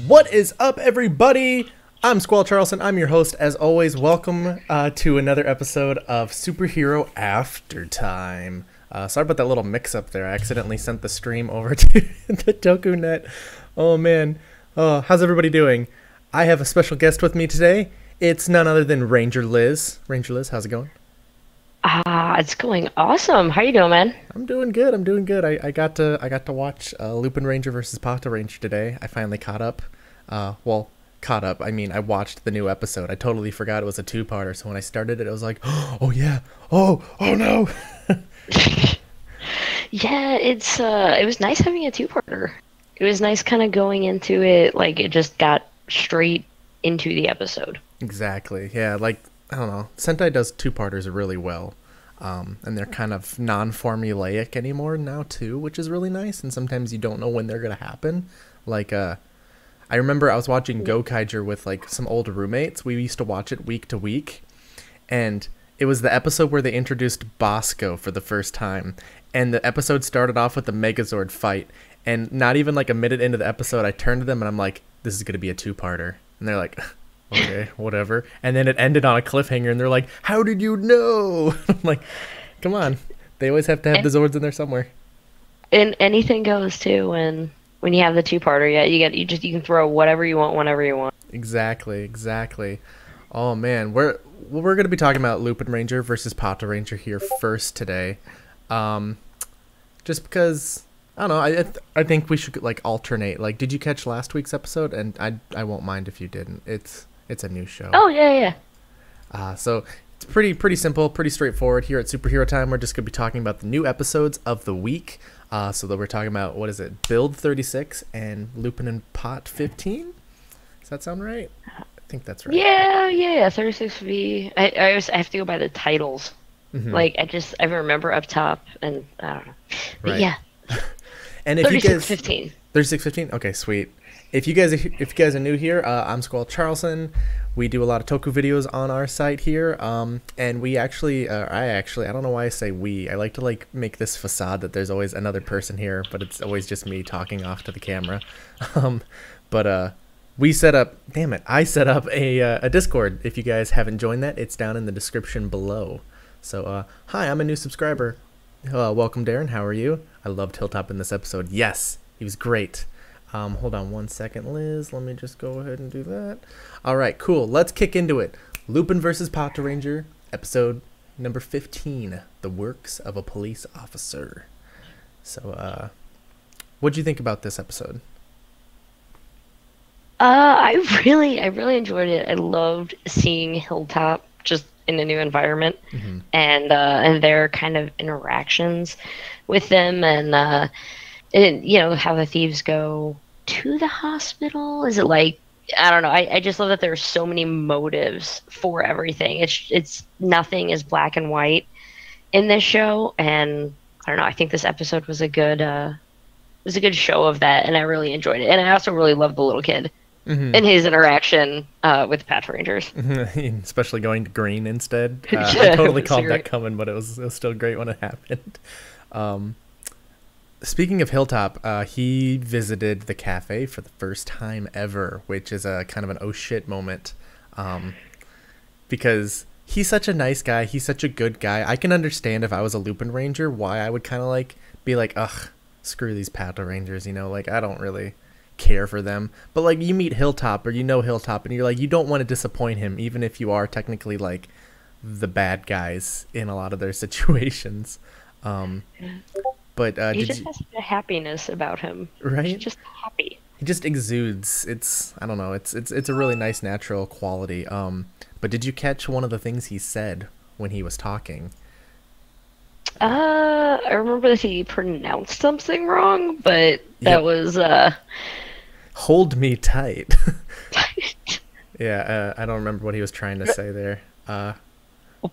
What is up, everybody? I'm Squall Charlson. I'm your host, as always. Welcome to another episode of Superhero After Time. Sorry about that little mix-up there. I accidentally sent the stream over to the DokuNet. Oh, man. Oh, how's everybody doing? I have a special guest with me today. It's none other than Ranger Liz. Ranger Liz, how's it going? It's going awesome. How you doing, man? I'm doing good. I got to watch Lupinranger versus Patranger today. I finally caught up. Caught up. I mean, I watched the new episode. I totally forgot it was a two-parter. So when I started it, I was like, oh yeah, oh no. Yeah, it was nice having a two-parter. It was nice kind of going into it like it just got straight into the episode. Exactly. Yeah, like I don't know. Sentai does two-parters really well. And they're kind of non-formulaic anymore now too, which is really nice. And sometimes you don't know when they're gonna happen. Like I remember I was watching Gokaiger with like some old roommates. We used to watch it week to week, and it was the episode where they introduced Bosco for the first time. And the episode started off with the Megazord fight. And not even like a minute into the episode, I turned to them and I'm like, "This is gonna be a two-parter." And they're like, "Okay, whatever." And then it ended on a cliffhanger, and they're like, "How did you know?" I'm like, come on. They always have to have the Zords in there somewhere. And anything goes too when you have the two-parter. Yeah, you can throw whatever you want whenever you want. Exactly. Oh man, we're gonna be talking about Lupinranger versus Patranger here first today, just because I don't know. I think we should like alternate. Like, did you catch last week's episode? And I won't mind if you didn't. It's a new show. Oh yeah. So it's pretty simple, pretty straightforward. Here at Superhero Time, we're just gonna be talking about the new episodes of the week. So that we're talking about, what is it? Build 36 and Lupin and Pot 15. Does that sound right? I think that's right. Yeah. 36V. I have to go by the titles. Mm-hmm. Like I remember up top, and I don't know. But right. yeah. And if 3615. 3615. Okay, sweet. If you guys are new here, I'm Squall Charlson. We do a lot of Toku videos on our site here, and we actually, I don't know why I say we. I like to like make this facade that there's always another person here, but it's always just me talking off to the camera. I set up a Discord. If you guys haven't joined that, it's down in the description below. So, hi, I'm a new subscriber. Welcome, Darren. How are you? I loved Hilltop in this episode. Yes, he was great. Hold on one second, Liz. Let me just go ahead and do that. All right, cool. Let's kick into it. Lupin versus Patranger, episode number 15, The Works of a Police Officer. So, what'd you think about this episode? I really enjoyed it. I loved seeing Hilltop just in a new environment, Mm-hmm. and their kind of interactions with them, and how the thieves go to the hospital. Is it like, I don't know. I just love that there are so many motives for everything. It's nothing is black and white in this show, and I don't know. I think this episode was a good show of that, and I really enjoyed it. And I also really loved the little kid. Mm-hmm. And his interaction with Patrangers. Especially going to green instead. Yeah, I totally called great. that coming, but it was still great when it happened. Speaking of Hilltop, he visited the cafe for the first time ever, which is a kind of an oh shit moment. Because he's such a nice guy. He's such a good guy. I can understand if I was a Lupinranger why I would kind of like be like, ugh, screw these Patrangers, like I don't really care for them. But like you meet Hilltop, or Hilltop, and you're like, you don't want to disappoint him, even if you are technically like the bad guys in a lot of their situations. But he just has a happiness about him. Right? He's just happy. He just exudes. I don't know. It's a really nice natural quality. But did you catch one of the things he said when he was talking? I remember that he pronounced something wrong, but that was hold me tight. Yeah, I don't remember what he was trying to say there.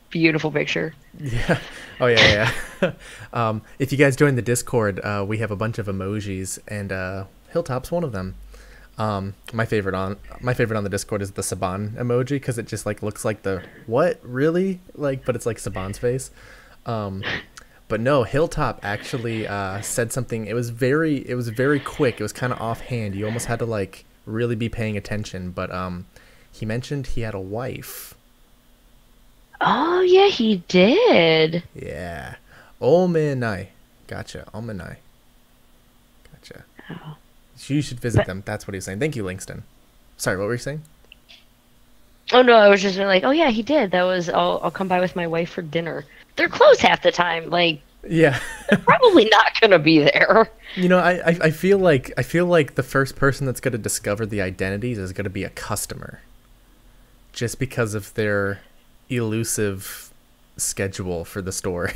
Beautiful picture. Yeah. Oh yeah. If you guys join the Discord, we have a bunch of emojis, and Hilltop's one of them. My favorite on the Discord is the Saban emoji, because it just like looks like the what really like, but it's like Saban's face. But no, Hilltop actually said something. It was very quick. It was kind of offhand. You almost had to like really be paying attention, but he mentioned he had a wife. Oh yeah, he did. Yeah. Omenai. Gotcha. Omenai. Gotcha. Oh. You should visit But them. That's what he's saying. Thank you, Langston. Sorry, what were you saying? oh no, I was just like, oh yeah, he did. That was I'll come by with my wife for dinner. They're closed half the time. Like Yeah. they're probably not gonna be there. You know, I feel like the first person that's going to discover the identities is going to be a customer, just because of their elusive schedule for the store.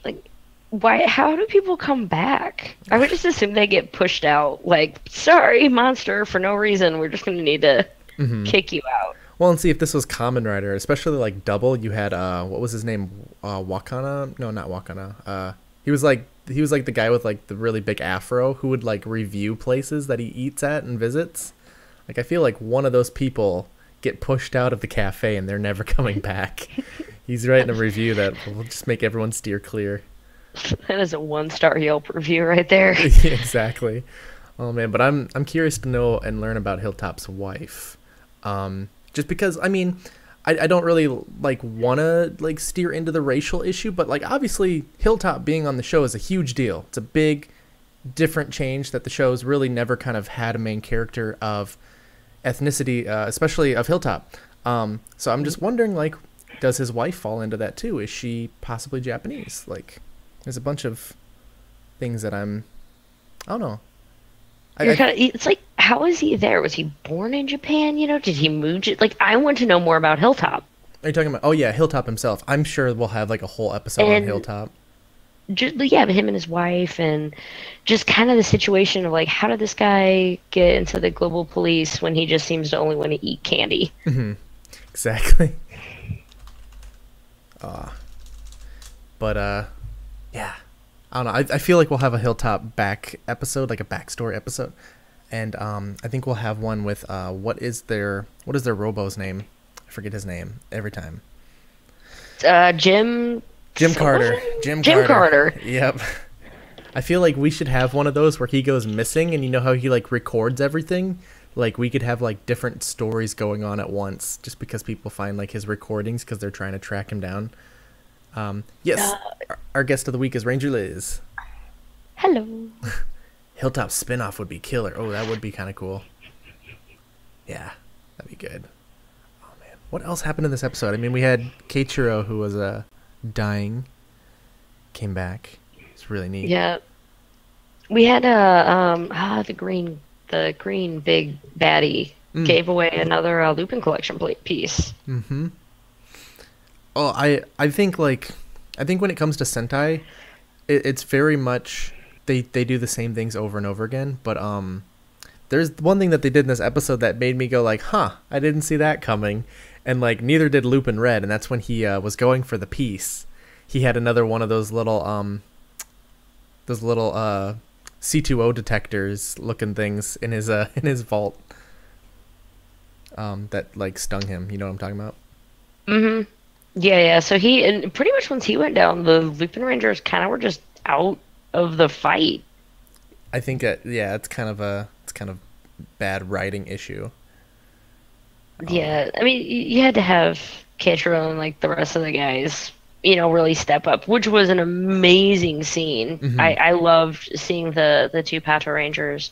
Like why? How do people come back? I would just assume they get pushed out. Like sorry, monster, for no reason. We're just gonna need to kick you out. Well, and see if this was Kamen Rider, especially like Double. You had what was his name? Wakana? No, not Wakana. He was like the guy with like the really big afro who would like review places that he eats at and visits. Like I feel like one of those people get pushed out of the cafe and they're never coming back. He's writing a review that will just make everyone steer clear. That is a 1-star Yelp review right there. Yeah, exactly. Oh man, but I'm curious to know and learn about Hilltop's wife. Just because I mean, I don't really like wanna like steer into the racial issue, but like obviously Hilltop being on the show is a huge deal. It's a big different change that the show's really never kind of had a main character of ethnicity, especially of Hilltop. So I'm just wondering, like, does his wife fall into that too? Is she possibly Japanese? Like, there's a bunch of things that I don't know. You're kind of, it's like, how is he there? Was he born in Japan? You know, did he move? Like, I want to know more about Hilltop. Are you talking about? Oh yeah, Hilltop himself. I'm sure we'll have like a whole episode on Hilltop. Just yeah, him and his wife, and just kind of the situation of like, how did this guy get into the global police when he just seems to only want to eat candy? Exactly. But yeah, I don't know. I feel like we'll have a Hilltop back episode, like a backstory episode, and I think we'll have one with what is their Robo's name? I forget his name every time. Jim Carter. Jim Carter. Yep. I feel like we should have one of those where he goes missing, and you know how he like records everything. Like we could have like different stories going on at once, just because people find like his recordings because they're trying to track him down. Yes, our guest of the week is Ranger Liz. Hello. Hilltop spinoff would be killer. Oh, that would be kind of cool. Yeah, that'd be good. Oh man, what else happened in this episode? I mean, we had Keiichiro, who was dying, came back. It's really neat. Yeah, we had the green big baddie gave away another Lupin collection piece. Mm-hmm. Oh, I think when it comes to Sentai, it's very much they do the same things over and over again. But there's one thing that they did in this episode that made me go like, huh, I didn't see that coming, and like neither did Lupin Red, and that's when he was going for the piece. He had another one of those little C2O detectors looking things in his vault that like stung him. You know what I'm talking about? Mm-hmm. Yeah. So and pretty much once he went down, the Lupinrangers kind of were just out of the fight. I think it's kind of bad writing issue. Yeah, I mean, you had to have Keiichiro and like the rest of the guys, you know, really step up, which was an amazing scene. Mm-hmm. I loved seeing the two Patrangers,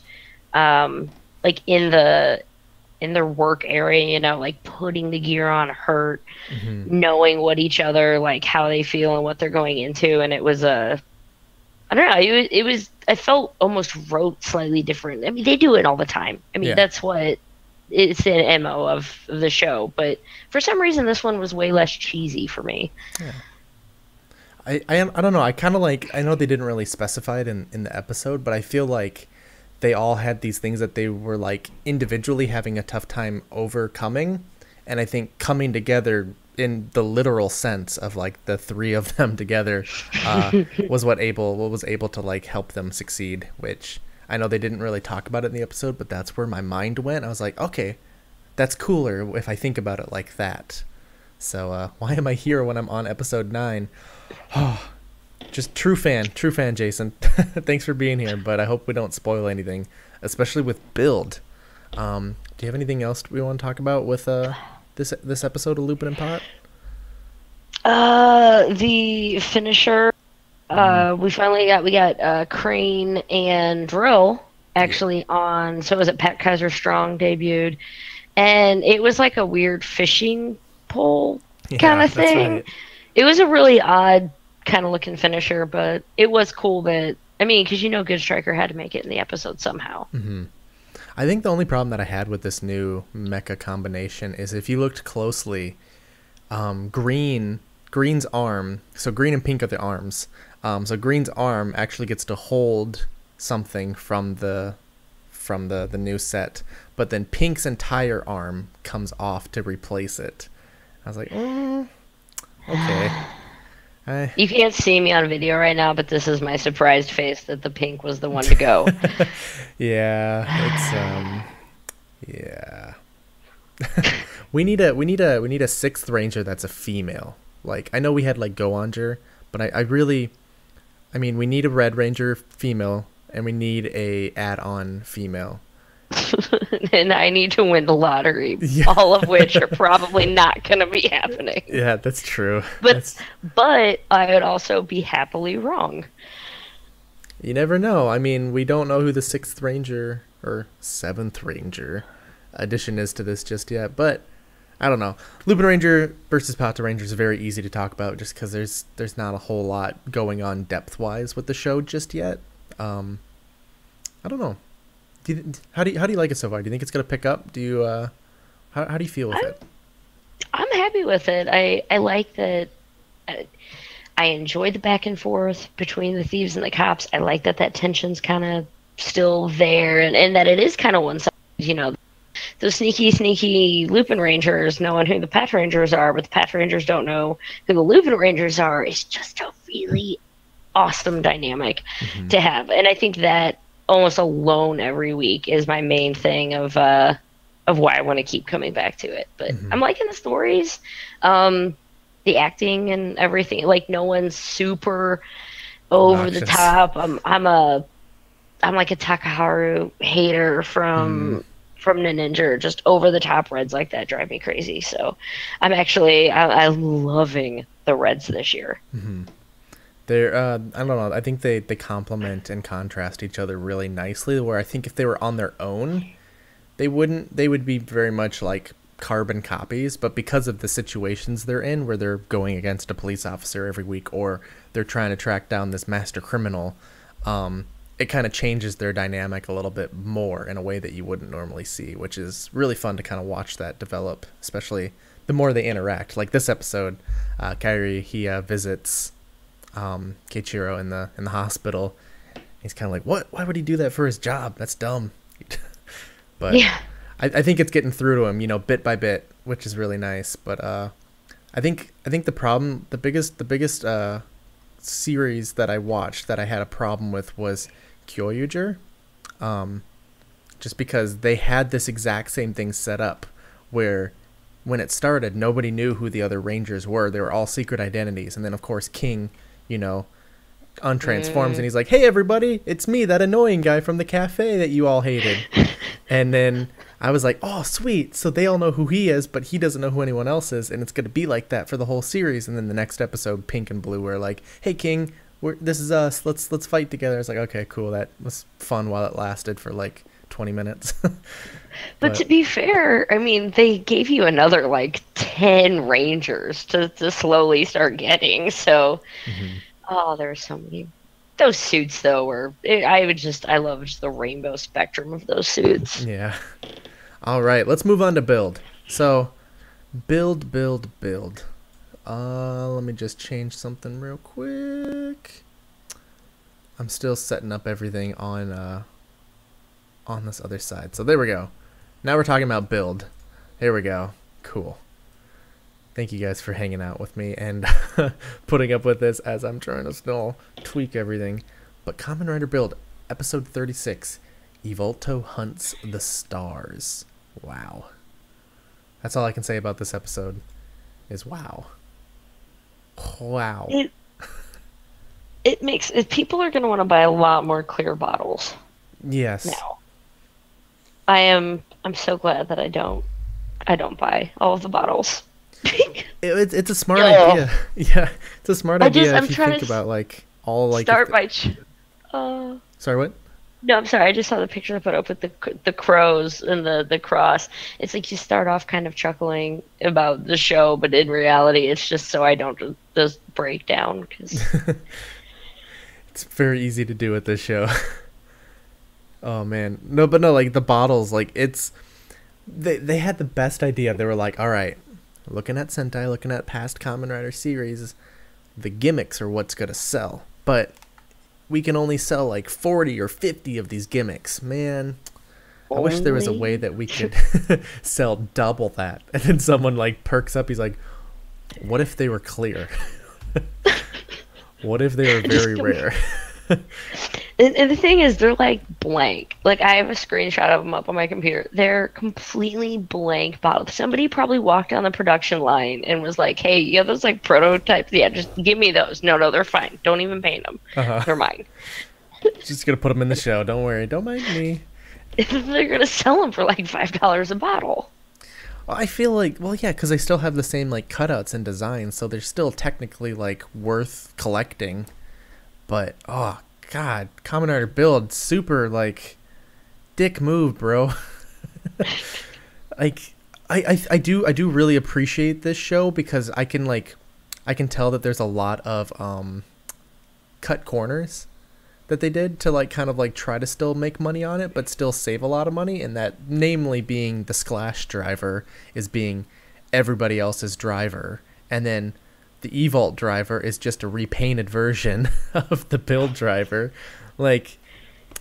like in their work area, you know, like putting the gear on hurt, knowing what each other, like how they feel and what they're going into. And it was I don't know, it was, I felt almost wrote slightly different. I mean, they do it all the time. I mean, that's what it's an MO of the show. But for some reason, this one was way less cheesy for me. Yeah. I don't know. I kind of like, I know they didn't really specify it in the episode, but I feel like they all had these things that they were like individually having a tough time overcoming, and I think coming together in the literal sense of like the three of them together was what was able to like help them succeed, which I know they didn't really talk about it in the episode, but that's where my mind went. I was like, okay, that's cooler if I think about it like that. So why am I here when I'm on episode 9? Oh, just true fan, Jason. Thanks for being here, but I hope we don't spoil anything, especially with Build. Do you have anything else we want to talk about with this episode of Lupin and Pot? The finisher. Mm. We got Crane and Drill Yeah. actually on. So it was at Pat Kaiser Strong debuted, and it was like a weird fishing pole kind Yeah, of that's thing. right. It was a really odd kind of looking finisher, but it was cool that I mean, because Good Striker had to make it in the episode somehow. Hmm. I think the only problem that I had with this new mecha combination is if you looked closely, Green's arm. So Green and Pink are the arms. So Green's arm actually gets to hold something from the new set, but then Pink's entire arm comes off to replace it. I was like, okay. I, You can't see me on video right now, but this is my surprised face that the pink was the one to go. yeah, yeah. We need a sixth ranger that's a female. Like I know we had like Goanger, but I mean we need a red ranger female and we need a add-on female. And I need to win the lottery, Yeah. all of which are probably not going to be happening. Yeah, that's true. But That's but I would also be happily wrong. You never know. I mean, we don't know who the sixth ranger or seventh ranger addition is to this just yet, but I don't know. Lupinranger versus Patranger is very easy to talk about just because there's not a whole lot going on depth wise with the show just yet. I don't know. How do you like it so far? Do you think it's gonna pick up? How do you feel with I'm it? I'm happy with it. I like that. I, I enjoy the back and forth between the thieves and the cops. I like that tension's kind of still there, and that it is kind of one sided. Those sneaky Lupin Rangers knowing who the Patrangers are, but the Patrangers don't know who the Lupin Rangers are. It's just a really awesome dynamic Hmm. to have, and I think that almost alone every week is my main thing of why I want to keep coming back to it. But Hmm. I'm liking the stories, um, the acting and everything. Like no one's super over the Obnoxious. top. I'm like a Takaharu hater Mm. from Ninja. Just over the top Reds like that drive me crazy. So I'm loving the Reds this year. Hmm. They're I don't know. I think they complement and contrast each other really nicely. Where I think if they were on their own, they wouldn't. They would be very much like carbon copies. But because of the situations they're in, where they're going against a police officer every week, or they're trying to track down this master criminal, it kind of changes their dynamic a little bit more in a way that you wouldn't normally see, which is really fun to kind of watch that develop. Especially the more they interact. Like this episode, Kyrie he visits Keiichiro in the hospital. He's kind of like, what? Why would he do that for his job? That's dumb. But Yeah. I think it's getting through to him, bit by bit, which is really nice. But I think the problem, the biggest series that I watched that I had a problem with was Kyoryuger. Just because they had this exact same thing set up, where when it started, nobody knew who the other Rangers were. They were all secret identities, and then of course King, you know, untransforms and he's like, "Hey everybody, it's me, that annoying guy from the cafe that you all hated." And then I was like, "Oh, sweet. So they all know who he is, but he doesn't know who anyone else is, and it's going to be like that for the whole series." And then the next episode, Pink and Blue were like, "Hey King, this is us. Let's fight together." It's like, "Okay, cool. That was fun while it lasted for like 20 minutes." But to But be fair, I mean, they gave you another like 10 Rangers to slowly start getting. So, mhm. oh, there's so many. Those suits, though, I love just the rainbow spectrum of those suits. Yeah. All right, let's move on to build. So, build. Let me just change something real quick. I'm still setting up everything on this other side. So there we go. Now we're talking about build. Here we go. Cool. Thank you guys for hanging out with me and putting up with this as I'm trying to still tweak everything. But Kamen Rider Build, episode 36, Evolto Hunts the Stars. Wow. That's all I can say about this episode is wow. Wow. It people are going to want to buy a lot more clear bottles Yes. now. I am I'm so glad that I don't buy all of the bottles. It's a smart Yo, idea. Yeah, it's a smart idea I'm if you trying think to about like all like if start my. Uh, sorry, what? no, I'm sorry. I just saw the picture I put up with the crows and the cross. It's like you start off kind of chuckling about the show, but in reality, it's just so I don't just break down because. It's very easy to do with this show. Oh man, no, but no, like the bottles, like it's they had the best idea. They were like, all right, looking at Sentai, looking at past Kamen Rider series, the gimmicks are what's gonna sell, but we can only sell like 40 or 50 of these gimmicks. Man, I wish there was a way that we could sell double that. And then someone like perks up. He's like, what if they were clear? What if they were very rare? And the thing is, they're like blank. Like I have a screenshot of them up on my computer. They're completely blank bottles. Somebody probably walked down the production line and was like, "Hey, you have those like prototypes? Yeah, just give me those." No, they're fine. Don't even paint them. They're mine. Just gonna put them in the show. Don't worry. Don't mind me. They're gonna sell them for like $5 a bottle. I feel like, well, yeah, because they still have the same like cutouts and designs, so they're still technically like worth collecting. But oh god, Kamen Rider Build, super like dick move, bro. Like I do really appreciate this show because I can tell that there's a lot of cut corners that they did to like kind of like try to still make money on it but still save a lot of money, and that namely being the Splash driver is being everybody else's driver, and then the E-Vault driver is just a repainted version of the Build driver. Like,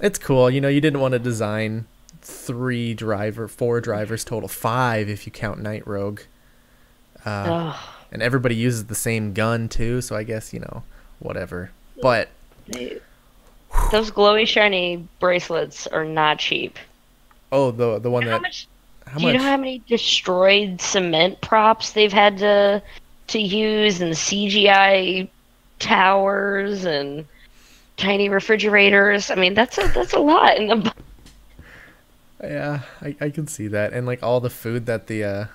it's cool. You know, you didn't want to design 4 drivers total, 5 if you count Night Rogue. And everybody uses the same gun too, so I guess, you know, whatever. But those glowy shiny bracelets are not cheap. oh, the one that Do you know how many destroyed cement props they've had to use, and CGI towers and tiny refrigerators? I mean, that's a lot in the. Yeah, I can see that, and like all the food that the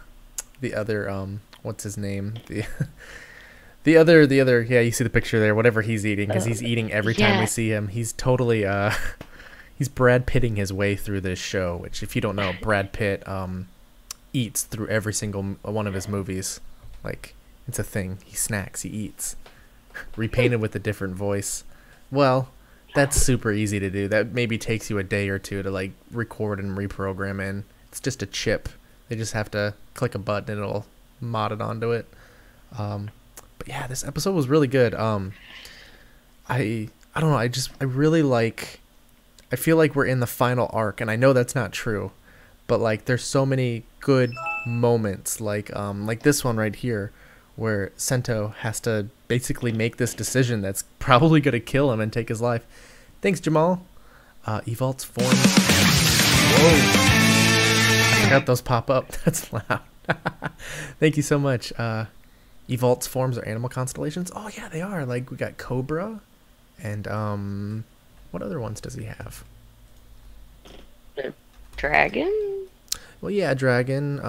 other what's his name, the other yeah, you see the picture there, whatever he's eating, because he's eating every time we see him. He's totally he's Brad Pitting his way through this show, which if you don't know, Brad Pitt eats through every single one of his movies. Like, it's a thing. He snacks, he eats. Repainted with a different voice. Well, that's super easy to do. That maybe takes you a day or two to like record and reprogram in. It's just a chip. They just have to click a button and it'll mod it onto it. But yeah, this episode was really good. I don't know, I really like, I feel like we're in the final arc, and I know that's not true, but like there's so many good moments like this one right here where Sento has to basically make this decision that's probably going to kill him and take his life. Thanks, Jamal. Evolt's form. Whoa. I forgot those pop up. That's loud. Thank you so much. Evolt's forms are animal constellations? Oh, yeah, they are. Like, we got Cobra. And, what other ones does he have? Dragon? Well, yeah, dragon.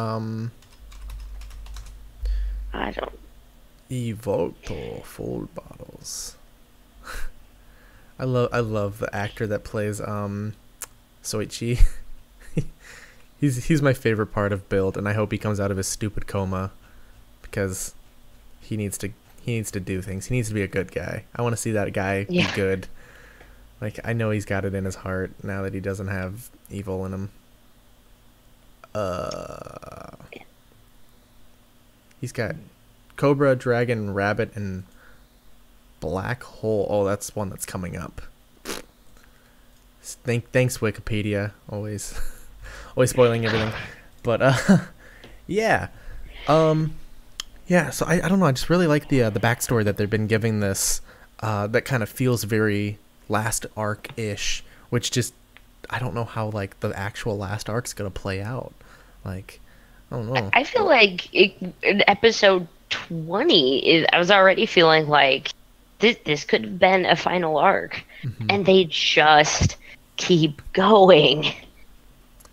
I don't. Evolto full bottles. I love the actor that plays Soichi. he's my favorite part of Build, and I hope he comes out of his stupid coma because he needs to do things. He needs to be a good guy. I want to see that guy be good. Like, I know he's got it in his heart now that he doesn't have evil in him. He's got Cobra, Dragon, Rabbit, and Black Hole. Oh, that's one that's coming up. Thanks, Wikipedia. Always spoiling everything. But yeah. Yeah, so I don't know. I just really like the backstory that they've been giving this. That kind of feels very last arc-ish, which just, I don't know how like the actual last arc's gonna play out. Like, I don't know. I feel like in episode 20, I was already feeling like this could have been a final arc, and they just keep going.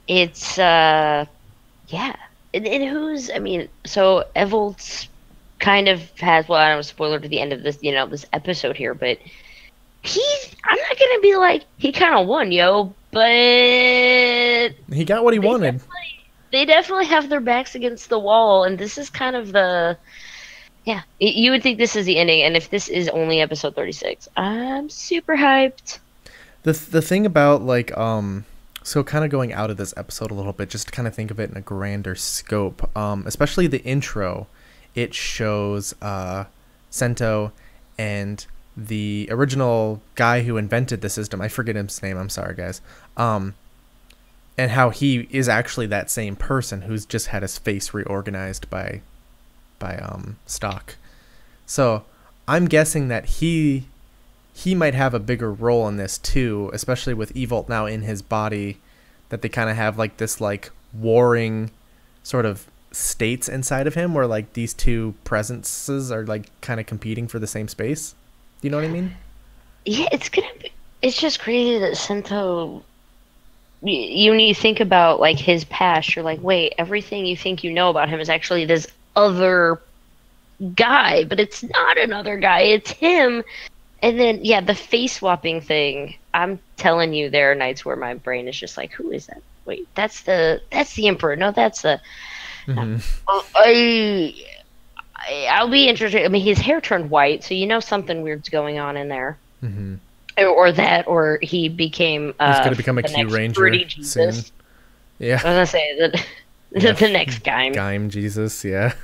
It's yeah. And who's I mean, so Evolt's kind of has well, I don't know, spoiler to the end of this, this episode here, but I'm not gonna be like he kind of won, yo, but He got what he wanted. They definitely have their backs against the wall, and this is kind of the yeah. You would think this is the ending, and if this is only episode 36, I'm super hyped. The thing about like so kind of going out of this episode a little bit, just to kind of think of it in a grander scope, especially the intro, it shows Sento and the original guy who invented the system. I forget his name. I'm sorry, guys. And how he is actually that same person who's just had his face reorganized by Stock. So I'm guessing that he might have a bigger role in this too, especially with Evolt now in his body, that they kind of have like this like warring sort of states inside of him where like these two presences are like kind of competing for the same space. Do you know what I mean? Yeah, it's just crazy that Sento when you think about like his past, you're like, wait, everything you think you know about him is actually this other guy, but it's not another guy, it's him. And then yeah, the face swapping thing, I'm telling you, there are nights where my brain is just like, who is that? Wait, that's the Emperor. No, that's the Mm-hmm. I'll be interested. I mean, his hair turned white, so something weird's going on in there. Mm-hmm. Or he became He's gonna become a the Q next Ranger Fruity Jesus. soon. Yeah. I was gonna say that Yeah. the next guy. Gaim Jesus, yeah.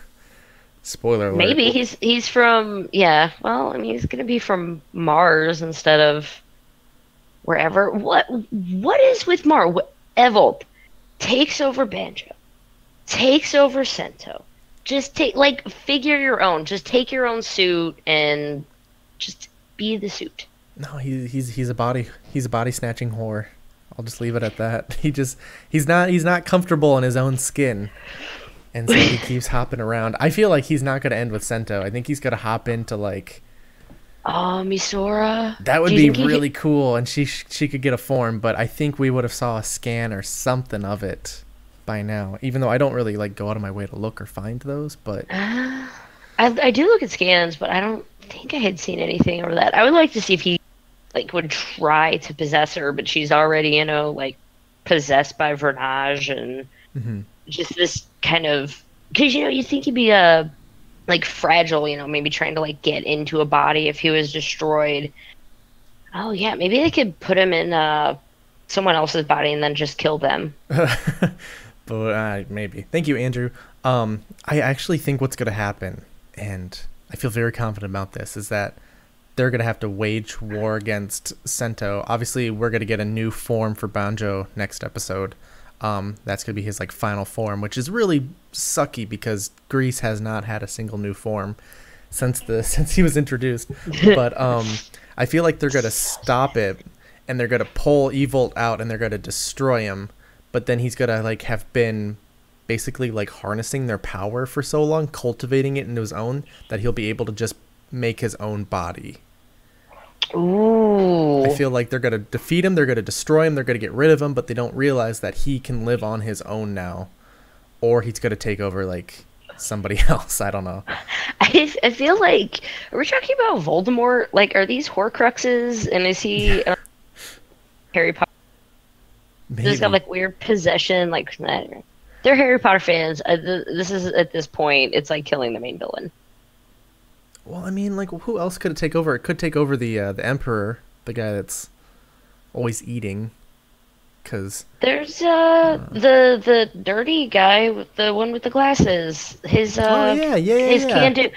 Spoiler alert. Maybe he's from Well, I mean, he's gonna be from Mars instead of wherever. What is with Mars? Evolt takes over Banjo, takes over Sento. Just figure your own. Just take your own suit and just be the suit. No, he's a body snatching whore. I'll just leave it at that. He's not comfortable in his own skin. And so he keeps hopping around. I feel like he's not going to end with Sento. I think he's going to hop into like Misora. That would be really cool, and she could get a form, but I think we would have saw a scan or something of it by now. Even though I don't really like go out of my way to look or find those, but I do look at scans, but I don't think I had seen anything over that. I would like to see if he would try to possess her, but she's already possessed by Vernage and just this kind of, because you think he'd be fragile, maybe trying to get into a body if he was destroyed. Oh yeah, maybe they could put him in someone else's body and then just kill them. But maybe. Thank you, Andrew. I actually think what's going to happen, and I feel very confident about this, is that they're going to have to wage war against Sento. Obviously, we're going to get a new form for Banjo next episode. That's going to be his final form, which is really sucky because Greece has not had a single new form since he was introduced. But I feel like they're going to stop it, and they're going to pull Evolt out, and they're going to destroy him. But then he's going to have been basically harnessing their power for so long, cultivating it into his own, that he'll be able to just make his own body. Ooh. I feel like they're going to defeat him, they're going to destroy him, they're going to get rid of him, but they don't realize that he can live on his own now. Or he's going to take over somebody else. I don't know. I feel like, are we talking about Voldemort? Are these Horcruxes? And is he Harry Potter? Maybe. He's got weird possession. They're Harry Potter fans. This is, at this point, it's killing the main villain. Well, I mean, who else could it take over? It could take over the Emperor, the guy that's always eating. Cause there's the dirty guy with the one with the glasses. His can do.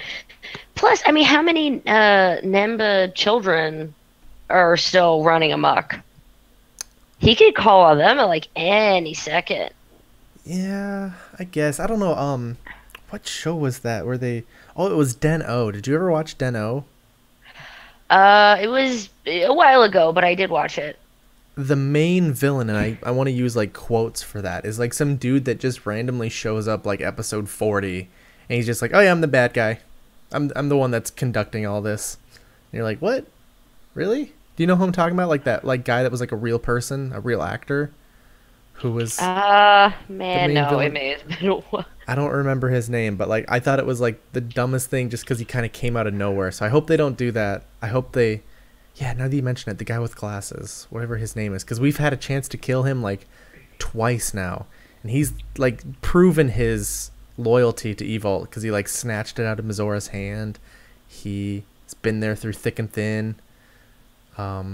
Plus, I mean, how many Nemba children are still running amok? He could call on them at any second. Yeah, I guess. I don't know. What show was that? Where they? Oh, it was Den O. Did you ever watch Den O? It was a while ago, but I did watch it. The main villain, and I want to use quotes for that, is some dude that just randomly shows up episode 40, and he's just oh yeah, I'm the bad guy. I'm the one that's conducting all this. And you're like, what? Really? Do you know who I'm talking about? That guy that was a real person, a real actor. who was the Man, main no, it villain. may have been a while. I don't remember his name, but like I thought it was like the dumbest thing just because he kind of came out of nowhere. So I hope they don't do that. I hope they, yeah. Now that you mention it, the guy with glasses, whatever his name is, because we've had a chance to kill him like twice now, and he's like proven his loyalty to Evil because he like snatched it out of Mizora's hand. He's been there through thick and thin.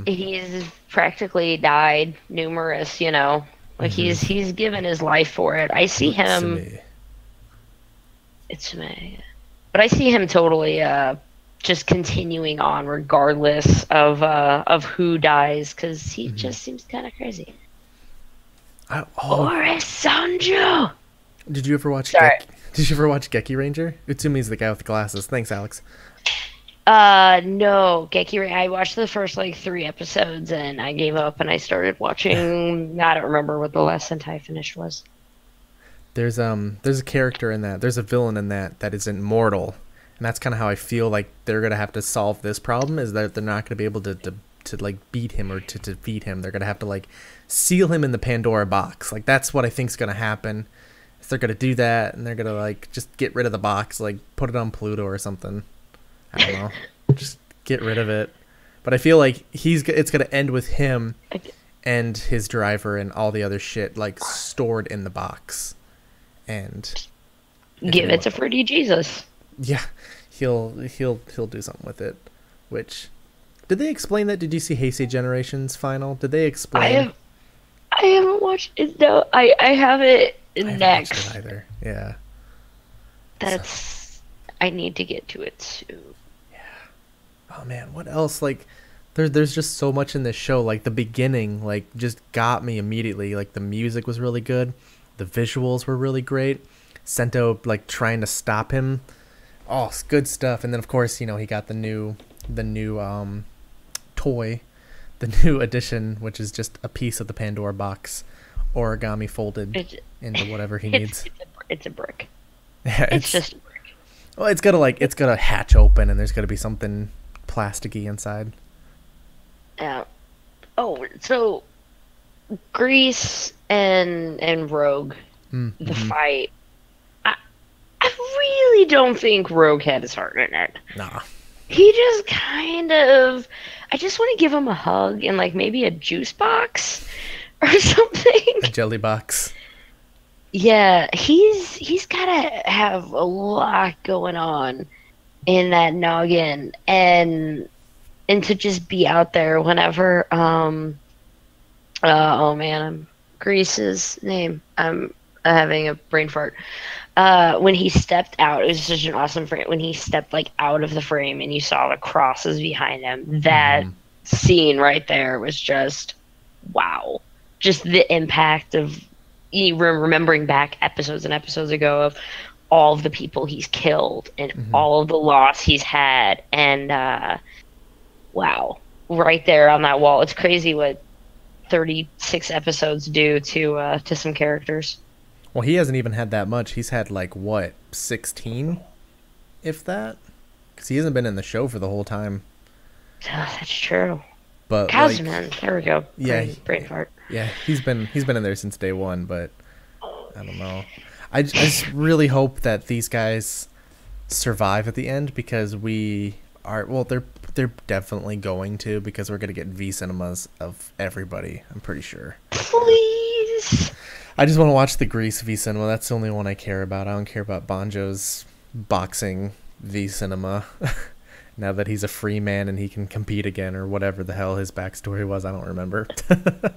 He's practically died numerous, like he's given his life for it. I see him. Utsume. It's me, but I see him totally just continuing on regardless of who dies because he just seems kind of crazy. Boris Sanju. Did you ever watch? Did you ever watch Geki Ranger? Utsumi's the guy with the glasses. Thanks, Alex. No, I watched the first like 3 episodes and I gave up and I started watching. I don't remember what the last Sentai I finished was. There's a character in that. There's a villain in that is immortal, and that's kind of how I feel like they're gonna have to solve this problem. Is that they're not gonna be able to like beat him or to defeat him. They're gonna have to like seal him in the Pandora box. Like that's what I think's gonna happen. Is they're gonna do that and they're gonna like just get rid of the box, like put it on Pluto or something. I don't know. Just get rid of it. But I feel like it's gonna end with him and his driver and all the other shit like stored in the box. And give it to Fruity Jesus. Yeah, he'll do something with it. Which did they explain that? Did you see Heisei Generations final? Did they explain? I haven't watched it. No, I have it next. I haven't watched it either. Yeah. I need to get to it soon. Yeah. Oh man, what else? Like, there's just so much in this show. Like the beginning, like just got me immediately. Like the music was really good. The visuals were really great. Sento like trying to stop him. Oh, it's good stuff. And then of course, he got the new toy, the new edition, which is just a piece of the Pandora box, origami folded into whatever he needs. It's a brick. Yeah, it's just a brick. Well, it's gotta hatch open, and there's gotta be something plasticky inside. Yeah. Oh, so Grease and Rogue, the fight. I really don't think Rogue had his heart in it. Nah. He just kind of. I just want to give him a hug and like maybe a juice box or something. A jelly box. Yeah, he's gotta have a lot going on in that noggin, and to just be out there whenever oh man, I'm Grease's name. I'm having a brain fart. When he stepped out, it was such an awesome frame. When he stepped like out of the frame and you saw the crosses behind him, that scene right there was just wow. Just the impact of remembering back episodes and episodes ago of all of the people he's killed and all of the loss he's had, and wow, right there on that wall. It's crazy what 36 episodes do to some characters. Well, he hasn't even had that much. He's had like what, 16, if that, because he hasn't been in the show for the whole time. Oh, that's true. But Kazman, there we go. Yeah, brain fart. Yeah, he's been in there since day one, but I don't know. I just really hope that these guys survive at the end, because we are, well, they're definitely going to, because we're gonna get V cinemas of everybody, I'm pretty sure. Please. I just want to watch the Grease V cinema. That's the only one I care about. I don't care about Banjo's boxing V cinema. Now that he's a free man and he can compete again, or whatever the hell his backstory was, I don't remember.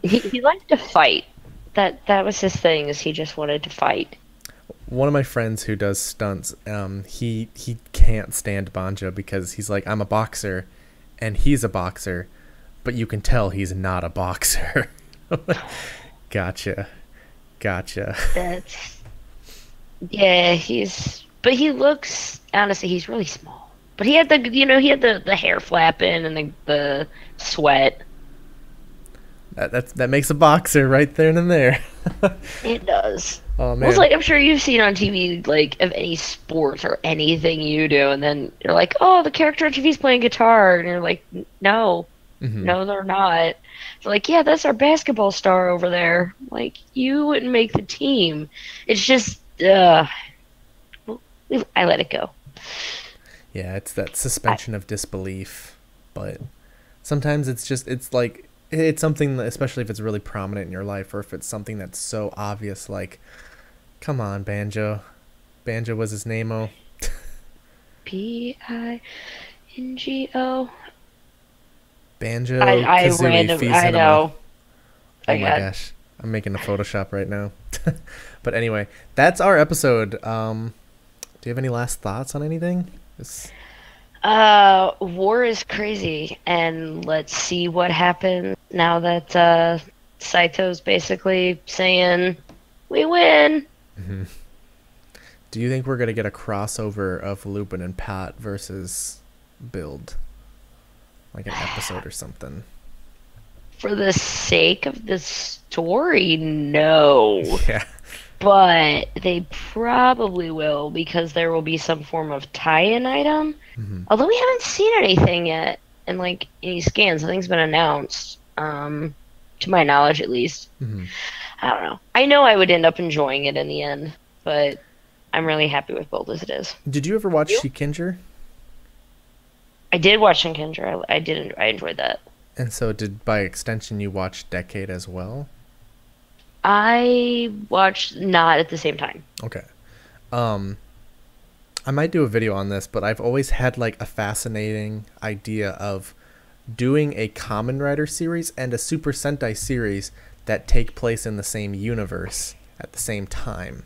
he liked to fight. That was his thing, is he just wanted to fight. One of my friends who does stunts, he can't stand Banjo because he's like, I'm a boxer, and he's a boxer, but you can tell he's not a boxer. Gotcha. That's yeah. But he looks, honestly, he's really small. But he had the hair flapping and the sweat. That makes a boxer right there and there. It does. Oh man. Well, it's like, I'm sure you've seen on TV, like, of any sport or anything you do, and then you're like, oh, the character on TV is playing guitar, and you're like, no, Mm-hmm. No, they're not. They're like, yeah, that's our basketball star over there. Like, you wouldn't make the team. It's just, I let it go. Yeah, it's that I, suspension of disbelief. But sometimes it's just, it's like, it's something, that, especially if it's really prominent in your life, or if it's something that's so obvious, like, come on, Banjo. Banjo was his name-o. Pingo. Banjo I Kazooie random. Fee I Cinema. know. Oh I my got. gosh. I'm making a Photoshop right now. But anyway, that's our episode. Do you have any last thoughts on anything? This... War is crazy, and let's see what happens now that Saito's basically saying we win. Mhm. Do you think we're going to get a crossover of Lupin and Pat versus Build? Like an episode or something? For the sake of the story, no. Yeah. But they probably will because there will be some form of tie-in item. Hmm. Although we haven't seen anything yet in like any scans. Nothing's been announced. To my knowledge at least. Hmm. I don't know. I know I would end up enjoying it in the end, but I'm really happy with both as it is. Did you ever watch You? Shikinger? I did watch Shinkenger. I did. I enjoyed that. And so did, by extension, you watch Decade as well? I watched not at the same time. Okay. Um, I might do a video on this, but I've always had like a fascinating idea of doing a Kamen Rider series and a Super Sentai series that take place in the same universe at the same time.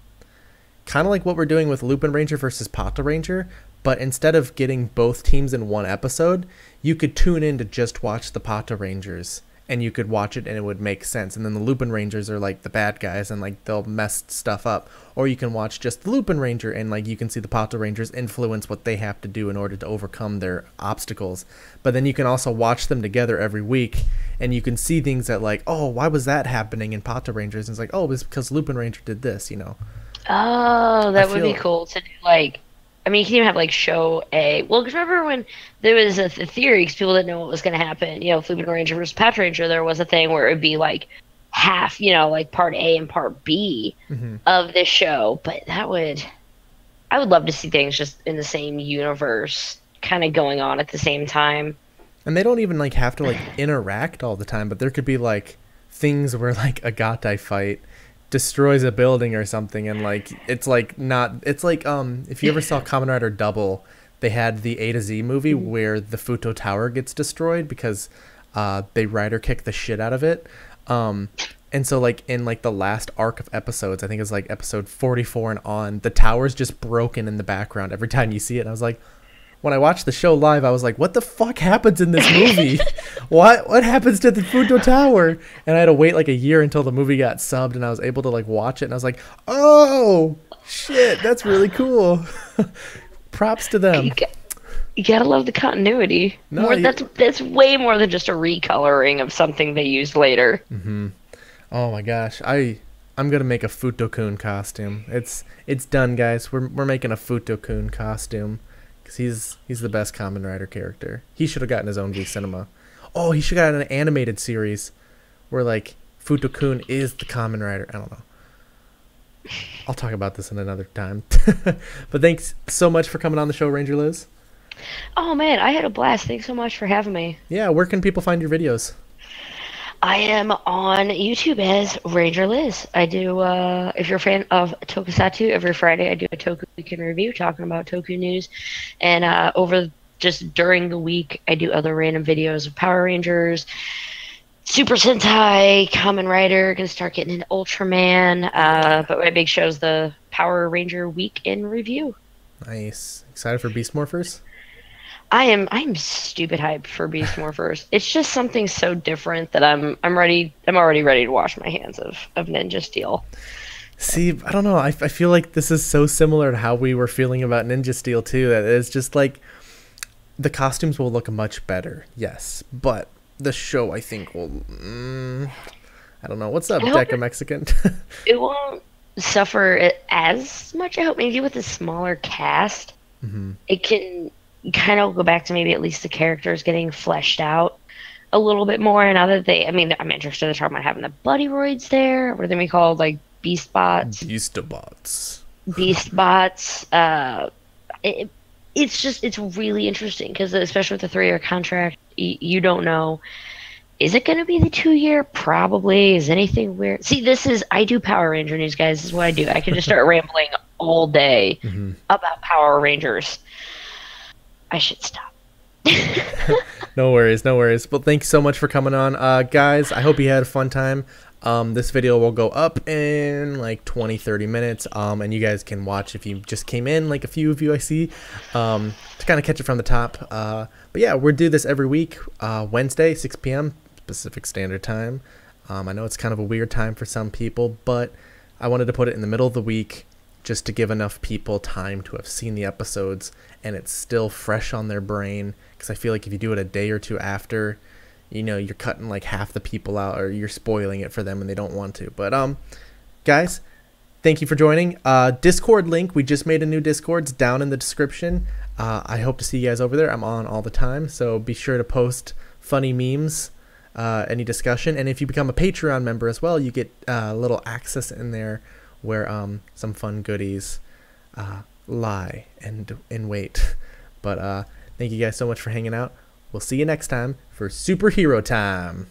Kind of like what we're doing with Lupinranger versus Patranger, but instead of getting both teams in one episode, you could tune in to just watch the Patrangers, and you could watch it and it would make sense. And then the Lupinrangers are like the bad guys and like they'll mess stuff up. Or you can watch just the Lupinranger and like you can see the Patrangers influence what they have to do in order to overcome their obstacles. But then you can also watch them together every week and you can see things that like, oh, why was that happening in Patrangers? And it's like, oh, it's because Lupinranger did this, you know. Oh, I that would be feel cool to do like. I mean, you can even have like show a. Well, 'cause remember when there was a theory because people didn't know what was going to happen. You know, Flippin' Ranger versus Patranger, there was a thing where it would be like half, you know, like part A and part B Mhm. of this show. But that would. I would love to see things just in the same universe, kind of going on at the same time. And they don't even like have to like interact all the time, but there could be like things where like a Gatai fight destroys a building or something and like it's like not it's like if you ever saw Kamen Rider Double, they had the A to Z movie where the Futo Tower gets destroyed because they rider kick the shit out of it. And so like in like the last arc of episodes, I think it's like episode 44 and on, the tower's just broken in the background every time you see it. And I was like, when I watched the show live, I was like, what the fuck happens in this movie? What happens to the Futo Tower? And I had to wait like a year until the movie got subbed and I was able to like watch it and I was like, oh shit, that's really cool. Props to them. You gotta love the continuity. No, More that's way more than just a recoloring of something they used later. Mm-hmm. Oh my gosh, I'm gonna make a Futo-kun costume. It's done, guys. We're making a Futo-kun costume. Because he's the best Kamen Rider character. He should have gotten his own V Cinema. Oh, he should have gotten an animated series where, like, Futo-kun is the Kamen Rider. I don't know. I'll talk about this in another time. But thanks so much for coming on the show, Ranger Liz. Oh man, I had a blast. Thanks so much for having me. Yeah, where can people find your videos? I am on YouTube as Ranger Liz. I do, if you're a fan of Tokusatsu, every Friday I do a Toku Weekend Review talking about Toku news. And over just during the week, I do other random videos of Power Rangers, Super Sentai, Kamen Rider, gonna start getting into Ultraman. But my big show is the Power Ranger Week in Review. Nice. Excited for Beast Morphers? I'm stupid hyped for Beast Morphers. It's just something so different that I'm already ready to wash my hands of Ninja Steel. See, I don't know. I feel like this is so similar to how we were feeling about Ninja Steel too. That it's just like the costumes will look much better, yes, but the show I think will. I don't know. What's up, Deca Mexican? It won't suffer as much. I hope maybe with a smaller cast, it can kind of go back to maybe at least the characters getting fleshed out. a little bit more now that I mean, I'm interested in talking about having the buddy roids there. What are they be called? Like beast bots? Beastabots. Beast bots. It, it's really interesting because especially with the 3-year contract, you don't know. Is it going to be the 2-year? Probably. Is anything weird? See, I do Power Ranger news, guys. This is what I do. I can just start rambling all day about Power Rangers. I should stop. No worries, no worries. Well, thanks so much for coming on. Guys, I hope you had a fun time. This video will go up in like 20-30 minutes, and you guys can watch if you just came in, like a few of you I see, to kind of catch it from the top. But yeah, we'll do this every week, Wednesday, 6 p.m. Pacific Standard Time. I know it's kind of a weird time for some people, but I wanted to put it in the middle of the week just to give enough people time to have seen the episodes and it's still fresh on their brain, because I feel like if you do it a day or two after, you know, you're cutting like half the people out, or you're spoiling it for them and they don't want to. But guys, thank you for joining. Discord link, we just made a new Discord. It's down in the description. I hope to see you guys over there. I'm on all the time, so be sure to post funny memes, any discussion, and if you become a Patreon member as well, you get a little access in there where some fun goodies lie and in wait. But thank you guys so much for hanging out. We'll see you next time for Superhero Time.